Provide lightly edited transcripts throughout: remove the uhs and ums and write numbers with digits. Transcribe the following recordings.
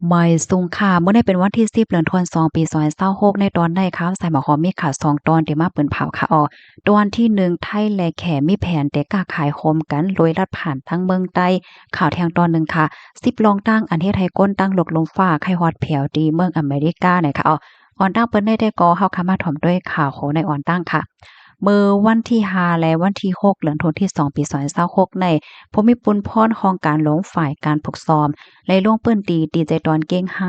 ไม่สูงค่ะเมื่อได้เป็นวันที่10เดือนธันวาคมปี2026ในตอนได้ข่าวใส่หมอหอมมีข่าว2ตอนที่มาเปิ้นเผาค่ะอ้อตอนที่1ไทยและแขมีแผนแต่กล้าขายโคมกันโดยลัดผ่านทั้งเมืองใต้ข่าวแทงตอนหนึ่งค่ะ10ลองตั้งอันเฮ็ดให้ก้นตั้งหลกลมฟ้าไข้ฮอดแผ่วดีเมืองอเมริกาเนี่ยค่ะอ้อออนตั้งเปิ้นได้ก่อเฮาค่ะมาถ่อมด้วยข่าวโขในออนตั้งค่ะมื้อวันที่5และวันที่6เดือนธันวาคมที่2ปี2026ในภูมิพลพรของการหลงฝ่ายการฝึกซ้อม และล่วงเปิ้นตีใจตอนเก้งไฮ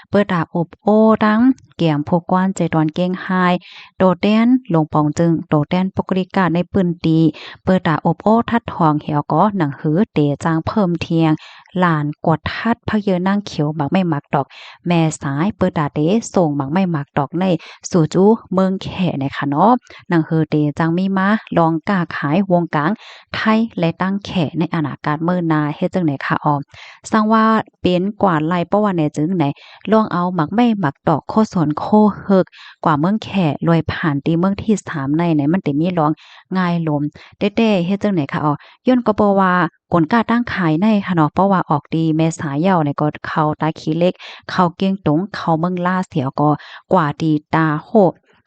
เปิดตาอบโอ้ดังเกี่ยมพกกวนใจตอนเก้งไฮโตแต้นลงปองจึงโตแต้นปกติกาในปืนตีเปิดตาอบโอ้ทัดทองเหี่ยวก็หนังหือเตจางเพิ่มเทียงหลานกวดทัดพะเยอนั่งเขียวบักไม่หมักดอกแม่สายเปิดตาเตส่งบักไม่หมักดอกในสู่จูเมืองแข่ในค่ะเนาะหนังหือเตจังมีมาลองกล้าขายวงกลางไทยและตั้งแข่ในอนาคตเมื่อนาเฮ็ดจังไหนค่ะออม สร้างว่าเป็นกว่าไล่เพราะว่าแหน่จึงไหนลองเอาหมักไม่หมักดอกโคสนโคเฮิกกว่าเมืองแขลอยผ่านตีเมืองที่3ในไหนมันติมีร้องง่ายลมเต้ๆเฮ็ดจังไหนคะอ๋อย่นก็บ่ว่ากลกล้าตั้งขายในค่ะเนาะเพราะว่าออกดีแม่สายเหย้าเนี่ยก็เข้าตาขี้เหล็กเข้าเกียงตงเข้าเมืองล่าเสียก็กว่าดีตาโฮ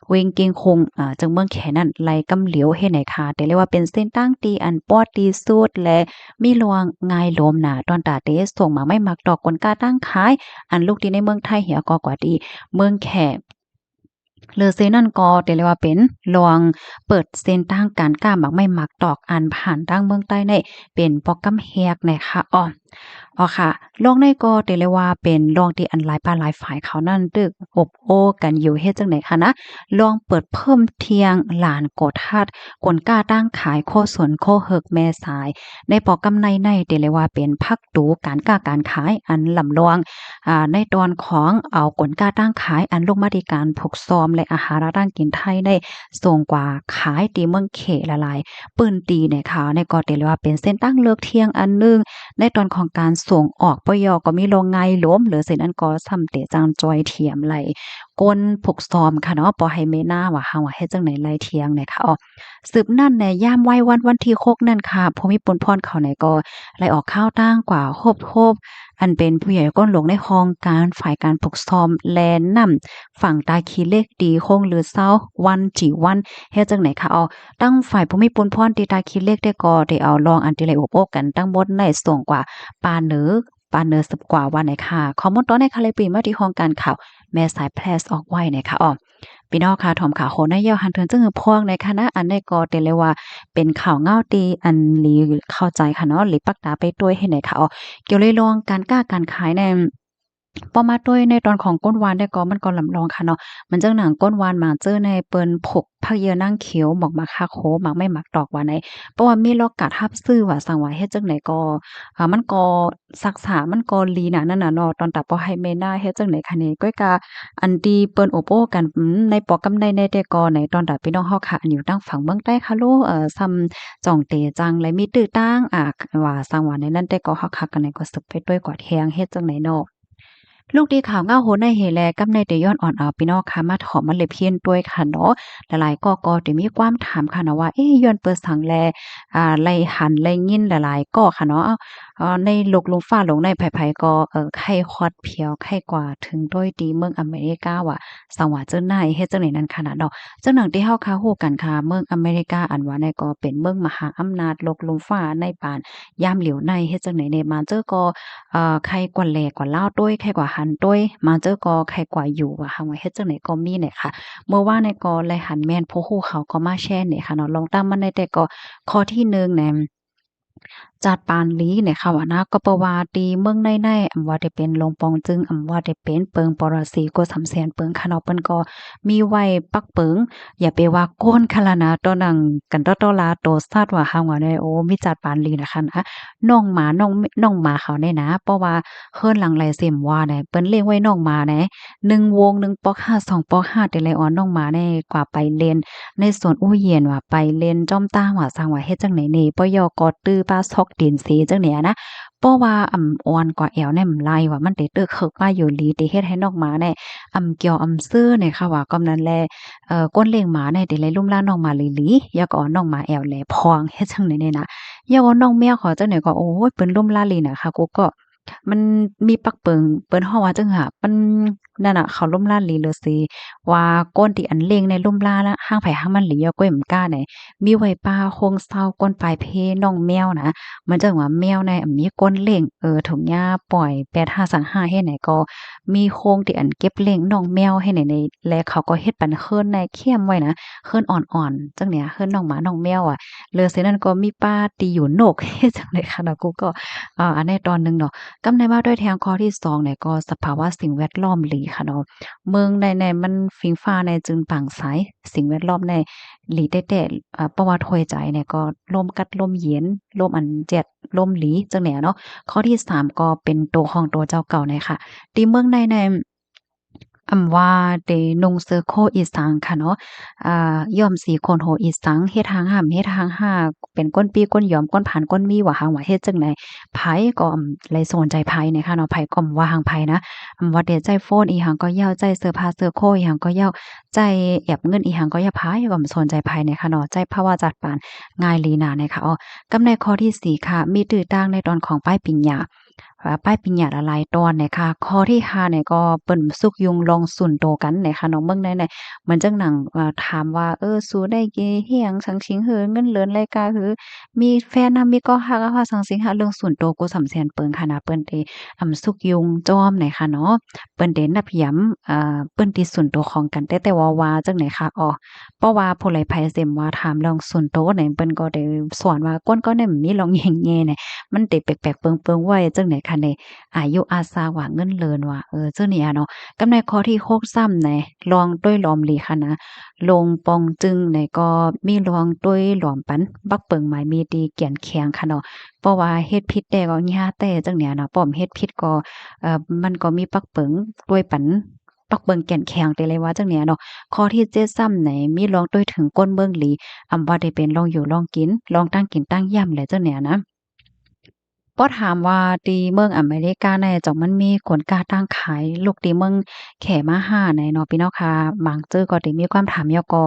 เวงเกียงคงจังเมืองแขนั่นไหลกำเหลียวเฮ็ดไหนค่ะแต่เรียกว่าเป็นเส้นตั้งตีอันปอดตีสุดและ มีลวงง่ายลมหนาตอนตาเตส่งมาไม่มักดอกกนกล้าตั้งขายอันลูกดีในเมืองไทยเหี่ยก็กว่าดีเมืองแขหรือเซนั่นก็เรียกว่าเป็นลวงเปิดเส้นทางการก้าหมักไม่มักดอกอันผ่านทางเมืองใต้ในเป็นปอกกำแฮกนะคะค่ะโลกในก็เรียกว่าเป็นโลกที่อันหลายปานหลายฝ่ายเขานั่นตึกอบโอ้กันอยู่เฮ็ดจังได๋คะนะลองเปิดเพิ่มเทียงหลานโกทัดกนกล้าตั้งขายโคสนโคเฮิกแม่สาย ในปอกำในเรียกว่าเป็นพักตูการก้าการขายอันลำลวงในตอนของเอากลก้าตั้งขายอันลงมาตรการผูกซ้อมและอาหารร่างกินไทยได้ส่งกว่าขายตีเมืองเขละลายปืนตีเนี่ยค่ะในก็เรียกว่าเป็นเส้นตั้งเลือกเที่ยงอันหนึงในตอนของการส่งออกปยก็มีโรงงานล้มหรือเส้นอันก็ซ้ำเตจางจอยเทียมไหลก้นผูกซ้อมค่ะเนาะบ่ให้เมหน้าว่าเฮาเฮ็ดจังไหนไหลเที่ยงเนี่ยค่ะสืบนั่นในย่ามไหว้วันที่6นั่นค่ะภูมิพลพรเขาไหนก็ไล่ออกข้าวตั้งกว่าโฮบอันเป็นผู้ใหญ่ก้นหลวงในห้องการฝ่ายการปกครองแลนำฝั่งตาคีเลขดีคงหรือเศร้าวันจีวันเฮ็ดจังไหนคะตั้งฝ่ายภูมิพลพรตีตาคีเลขได้ก็ได้เอาลองอันที่ไลโอบโอ้กันตั้งหมดในส่งกว่าปานเหนือ10กว่าวันไหนค่ะข้อมูลตอนในคาเลยปีมาที่ห้องการข่าวแม่สายแพรสออกไว้นะคะพี่น้องค่ะถอมข่าวโหนายาวหันเทิงจึงคือพวกในคณะอันได้ก็เตเลยว่าเป็นข่าวเงาตีอันหลีเข้าใจค่ะเนาะหรือปักตาไปด้วยให้ไหนค่ะเกี่ยวเลยลองการกล้าการขายในพอมาด้วยในตอนของก้นวานได้ก็มันก็ลำลองค่ะเนาะมันจังหนังก้นวานมาเจอในเปิ้นผกผักเยอนั่งเขียวหมอกมาคาโคหมักไม่หมักดอกว่าไหนเพราะว่ามีโลกาทับซื้อว่าสั่งว่าเฮ็ดจังไหนก็มันก็ซักษามันก็ลีน่ะนั่นน่ะเนาะตอนตาบ่ให้แม่นาเฮ็ดจังไหนคะนี่ก้อยกาอันที่เปิ้นโอโปกันในปอกกำในแต่ก็ในตอนตาพี่น้องเฮาค่ะอันอยู่ตั้งฝั่งเมืองใต้ค่ะโลซ้ำจ่องเตจังและมีตื้อตั้งว่าสั่งว่าในนั้นแต่ก็เฮาคักกันในก็สึกไปด้วยกว่าแทงเฮ็ดจังไหนเนาะ ลูกดีข่าวเงาโหนในเฮแลกำในเตย้อนอ่อนเอาพี่น้องค่ะมาถอมมันเลยเพี้ยนด้วยค่ะเนาะหลายๆก็ได้มีความถามค่ะนะว่าเอ๊ะย้อนเปิดสังแลไล่หันไล่งิ้นหลายๆก็ค่ะเนาะในโลกลมฟ้าลงในไผๆก็ไข้ฮอดเพียวไข้กว่าถึงด้วยดีเมืองอเมริกาว่าสังว่าเจ้าไหนเฮ็ดจังไหนนั้นขนาดเนาะจังหนังที่เฮาค่ะฮู้กันค่ะเมืองอเมริกาอันว่าในก็เป็นเมืองมหาอำนาจโลกลมฟ้าในปานยามเหลียวในเฮ็ดจังไหนในมาเจอก็ ใครกว่าแลกว่าลาวด้วยใครกว่าหันด้วยมาเจอก็ใครกว่าอยู่ว่าหังว่าเฮ็ดจังไดก็มีเนี่ยค่ะเมื่อว่าในก็แลหันแม่นผู้ฮู้เขาก็มาแชร์เนี่ยค่ะเนาะลองตามมันได้แต่ก็ข้อที่1เนี่ย จัดปานลีเนี่ยค่ะว่านะก็เพราะว่าตีเมืองในๆอำว่าได้เป็นลงปองจึงอำว่าได้เป็นเปิงปรสีกว่าสำแสนเปิงค่ะเนาะเปิ้นก็มีไว้ปักเปิงอย่าไปว่าโกนค่ะล่ะนะตอนนั้นกันตอๆลาโตซาดว่าเฮาว่าได้โอ้มีจัดปานลีนะคะนะน้องหมาน้องหมาเขาเนี่ยนะเพราะว่าเฮิรนหลังไหลเสียมว่าเนี่ยเปิ้นเลี้ยงไว้น้องหมาแหน1วง1ปอก5 2ปอก5แต่ละออนน้องหมาเนี่ยกว่าไปเล่น ในสวนอู้เยียนว่าไปเล่นจ้อมต้าว่าสร้างว่าเฮ็ดจังไหนนี่ปยกอตื้อป้าซอกดินสีจังเนี่ยนะเพราะว่าอ่อนกว่าแอวแนมลายว่ามันได้เตื้อเคิกมาอยู่หลีติเฮ็ดให้นอกหมาเนี่ยเกี่ยวซื้อเนี่ยค่ะว่าก็นั้นแลก้นเลี้ยงหมาเนี่ยได้เลยลุ่มล่าน้องหมาหลีๆอยากเอาน้องหมาแอวแลพองเฮ็ดจังไหนนี่นะอยากเอาน้องแมวเขาจังไหนก็โอ้ยเปิ้นลุ่มล่าลีน่ะค่ะกูก็ มันมีปักเปิงเปิ้นฮ้อว่าจังหะมันนั่นน่ะเขาล่มล้านหลีเลยสิว่าก้นที่อันเล็งในล่มล้านละห้างไผห้างมันหลีเอาก้อยเหมือนก้าไหนมีไว้ป้าโคงเศร้าก้นปลายเพน้องแมวนะมันจังว่าแมวในมีก้นเล็งถุงหญ้าปล่อย8535ให้ไหนก็มีโคงที่อันเก็บเล็งน้องแมวให้ไหนในและเขาก็เฮ็ดปันเคินในเข้มไว้นะเคินอ่อนๆจังเนี่ยเคินน้องหมาน้องแมวอะเลยเสนั้นก็มีป้าตีอยู่นกเฮ็ดจังได๋ค่ะเนาะกูก็อันในตอนหนึงเนาะ กำในมาด้วยแทงข้อที่2เนี่ยก็สภาวะสิ่งแวดล้อมหลีค่ะเนาะเมืองในมันฟิงฟ้าในจึงปังไสสิ่งแวดล้อมในหลีแต้ๆประวัติห้วยใจเนี่ยก็ลมกัดลมเย็นลมอันเจ็ดลมหลีจังแหนเนาะข้อที่3ก็เป็นตัวของตัวเจ้าเก่าเนี่ยค่ะตีเมืองในว่าเดนงเซอโคอีสังค่ะเนาะย่อมสีโคนโหอีสังเฮ็ดทางห่ำเฮ็ดทางห้าเป็นก้นปีก้นหยอมก้นผ่านก้นมีว่าหางว่าเฮ็ดจังไดไผก็เลยสนใจไผเนี่ยค่ะเนาะไผก็ว่าหางไผนะว่าเดใจโฟนอีหังก็ยาวใจเสื้อผ้าเสื้อโคอีหังก็ยาวใจแอบเงินอีหังก็ยาไผก็สนใจไผเนี่ยค่ะเนาะใจภาวะจัดปานง่ายลีนาเนี่ยค่ะกำในข้อที่4ค่ะมีตื้อต่างในตอนของป้ายปิญญาป้ายปิญญาละลายตอนเนี่ยค่ะข้อที่5เนี่ยก็เปิ้นสุกยุงลองสุนโตกันเนี่ยค่ะเนาะเบิ่งได้เนี่ยเหมือนจังหนังถามว่าสู้ได้กี่เฮียงสังสิงเหินเงินเหลินรายกาหือมีแฟนนำมีก็ฮักอะว่าสังสิงหาเรื่องส่วนโตวกูสำแสนเปิงค่ะนะเปิ้นเตสุกยุงจอมไหนค่ะเนาะเปิ้นเด้นับย้ำเปิ้นที่ส่วนตัวของกันแต่ว่าจังไหนค่ะเพราะว่าผู้ใดไผเสมว่าถามเรื่องส่วนตัวเนี่ยเปิ้นก็ได้สอนว่าก้นก็ได้มีลองแง่ๆเนี่ยมันเตแปลกๆเปิงๆไว้จังไหนค่ะเนี่ยอายุอาสาว่าเงินเลินว่าจังนี้อะเนาะกำในข้อที่6ซ้ำในลองด้วยลอมหลีค่ะนะลงปองจึงในก็มีลองด้วยหลอมปันบักเปิงหมายมีดีเกียนแข็งค่ะเนาะเพราะว่าเฮ็ดผิดแต่ก็ย่าแต่จังเนี้ยเนาะป้อมเฮ็ดผิดก็มันก็มีปักเปิงด้วยปันปักเบิงแก่นแข็งแต่เลยว่าจังเนี้ยเนาะข้อที่7ซ้ำไหนมีลองด้วยถึงก้นเบิ่งหลีว่าได้เป็นลองอยู่ลองกินลองตั้งกินตั้งย่ำแหละจังเนี้ยนะ ก็ถามว่าตีเมืองอเมริกาในจ่องมันมีคนกล้าตั้งขายลูกตีเมืองแขมาห้าในเนาะพี่น้องค่ะบางเจอก็ได้มีความถามยก็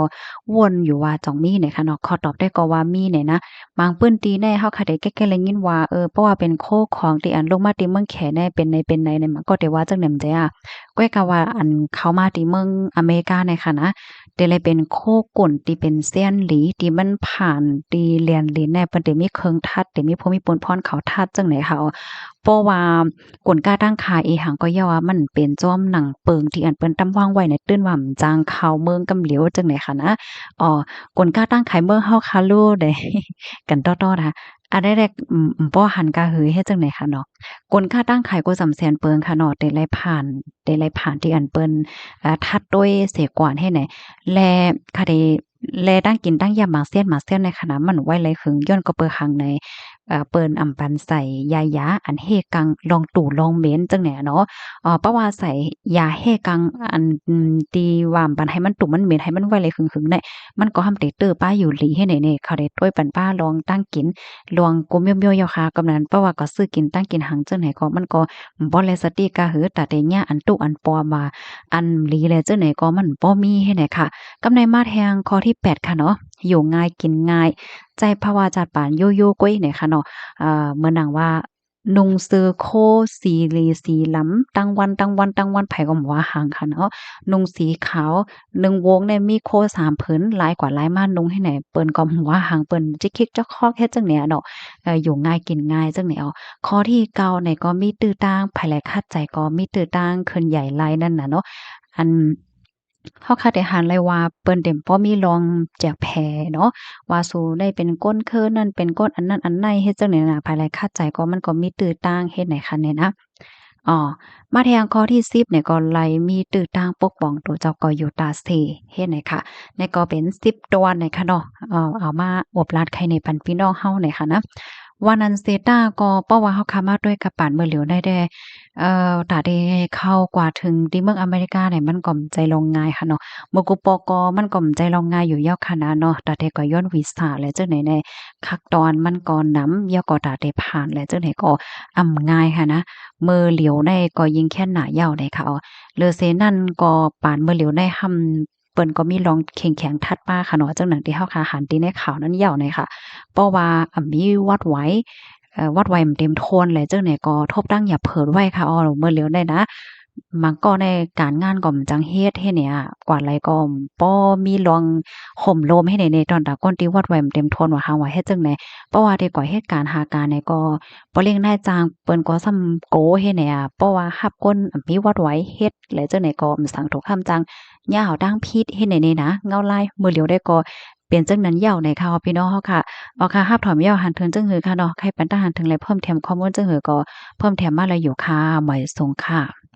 วนอยู่ว่าจ่องมีเนี่ยค่ะเนาะขอตอบได้ก็ว่ามีเนี่ยนะบางปื้นตีแน่เฮาค่ะได้แก้ๆเลยยินว่าเพราะว่าเป็นโคของที่อันลงมาตีเมืองแขแน่เป็นในเนี่ยมันก็ได้ว่าจังแหนมใจอะก้อยก็ว่าอันเขามาตีเมืองอเมริกาในค่ะนะแต่เลยเป็นโคกุ่นที่เป็นเซียนหลีที่มันผ่านที่เรียนลิ้นแน่เปิ้นได้มีเครื่องทัดได้มีภูมิพลพรเขาทัดจังไหนค่ะเพราะว่ากลกาตั้งขายอีหังก็ย่าว่ามันเป็นจ้อมหนังเปิงที่อันเปิ้นตำวางไว้ในตื้นว่าจางข่าวเมืองกำเหลียวจังไหนค่ะนะกลกาตั้งขายเมืองเฮาคาโลได้ กันต่อๆนะคะอันแรกบ่หันกะหือเฮ็ดจังได๋ค่ะเนาะกลค่าตั้งขายกว่า300,000เปิงค่ะเนาะแต่ไลผ่านที่อันเปิ้นทัดด้วยเสกวนให้ไหนแลค่ะได้แลตั้งกินตั้งยามบางเสี้ยนมาเสี้ยนในขณะมันไว้เลยขึงย้อนก็เปิดหังในเปิ้นอำปันใส่ยาอันเฮกังลองตู่ลองเหม็นจังแหน่เนาะเพราะว่าใส่ยาเฮกังอันตีว่าปันให้มันตุ่มมันเหม็นให้มันไว้เลยขึงๆเนี่ยมันก็ทำเตเตอร์ป้าอยู่หลีให้ไหนเนี่ยเขาได้ต้วยปันป้าลองตั้งกิน หลวงกูเมียวๆยาค่ะกำนันเพราะว่าก็ซื้อกินตั้งกินหังจังไหนก็มันก็บ่แลสติกะหือตาแต่ญาอันตุอันปอมาอันหลีแลจังไหนก็มันบ่มีให้ไหนค่ะกำในมาแทงข้อที่8ค่ะเนาะอยู่ง่ายกินง่ายใจภาวะจัดปานโยโย่ก้อยเนี่ยค่ะเนาะเหมือนหนังว่านุงเซอโคสีลีสีหลำตั้งวันไผก็ว่าหังค่ะเนาะนุงสีขาว1วงเนี่ยมีโค3ผืนหลายกว่าหลายมานุงให้ไหนเปิ้นก็ว่าหังเปิ้นจิกคิกจ๊อกคอกเฮ็ดจังเนี่ยเนาะอยู่ง่ายกินง่ายจังแนวข้อที่เก้าเนี่ยก็มีตื้อต่างภายหลายคัดใจก็มีตื้อต่างขึ้นใหญ่หลายนั่นน่ะเนาะอันเขาคาดได้หันเลยว่าเปิ้นเต็มบ่มีรองแจกแผเนาะว่าสู่ได้เป็นก้นคือนั่นเป็นก้นอันนั้นอันในเฮ็ดจังได๋น่ะภายหลายคัดใจก็มันก็มีตื้อต่างเฮ็ดไหนคะเนี่ยนะอ้อมาแทงข้อที่10เนี่ยก็ไล่มีตื้อต่างปกป้องตัวเจ้าก็อยู่ตาเซเฮ็ดไหนคะเนี่ยก็เป็น10ตัวเนี่ยค่ะเนาะเอามาอวบลาดไข่ในปันพี่น้องเฮาเนี่ยค่ะนะ วานันเซตาก็เพราะว่าเขาขามาด้วยกระปานเมื่อเหลียวได้ตาได้เข้ากว่าถึงที่เมืองอเมริกาเนี่ยมันก็ใจลงง่ายค่ะเนาะเมื่อกูปอกอมันก็ใจลงง่ายอยู่ยาวขนาดเนาะตาได้ก็ย้อนวีซ่าแล้วจังไหนแน่คักตอนมันก็นำยาวก็ตาได้ผ่านแล้วจังไหนก็ง่ายค่ะนะเมื่อเหลียวได้ก็ยิงแค่หน้ายาวได้ค่ะเลอเซนั่นก็ปานเมื่อเหลียวได้เปิ้นก็มีลองแข็งๆทัดมาค่ะเนาะจังหนังที่เฮาคาหันที่ในข่าวนั้นยาวหน่อยค่ะ เพราะว่ามีวัดไว้ วัดไว้มันเต็มโทนแหละจังไหนก็ทบดั้งอย่าเผิดไว้ค่ะอ้อเมื่อเหลียวได้นะมันก็ในการงานก็มันจังเฮ็ดให้เนี่ยกว่าไรก็บ่มีรองห่มโลมให้ในตอนตาก้นที่วัดไว้มันเต็มโทนว่าหาว่าเฮ็ดจังได๋เพราะว่าแต่ก่อเหตุการณ์หาการเนี่ยก็บ่เร่งนายจ้างเปิ้นก็ซ้ำโกเฮ็ดเนี่ยเพราะว่ารับคนมีวัดไว้เฮ็ดแล้วจังได๋ก็สั่งถูกคำจังยาวดังพิษเฮ็ดในนะเงาลายมื้อเหลียวได้ก็เป็นจังนั้นยาวในค่ะพี่น้องเฮาค่ะ อ๋อค่ะรับถอนยาวหันถึงจึงหือค่ะเนาะใครเป็นทหารถึงไรเพิ่มเติมข้อมูลจึงหือก็เพิ่มเติมมาแล้วอยู่ค่ะหมายสงค่ะ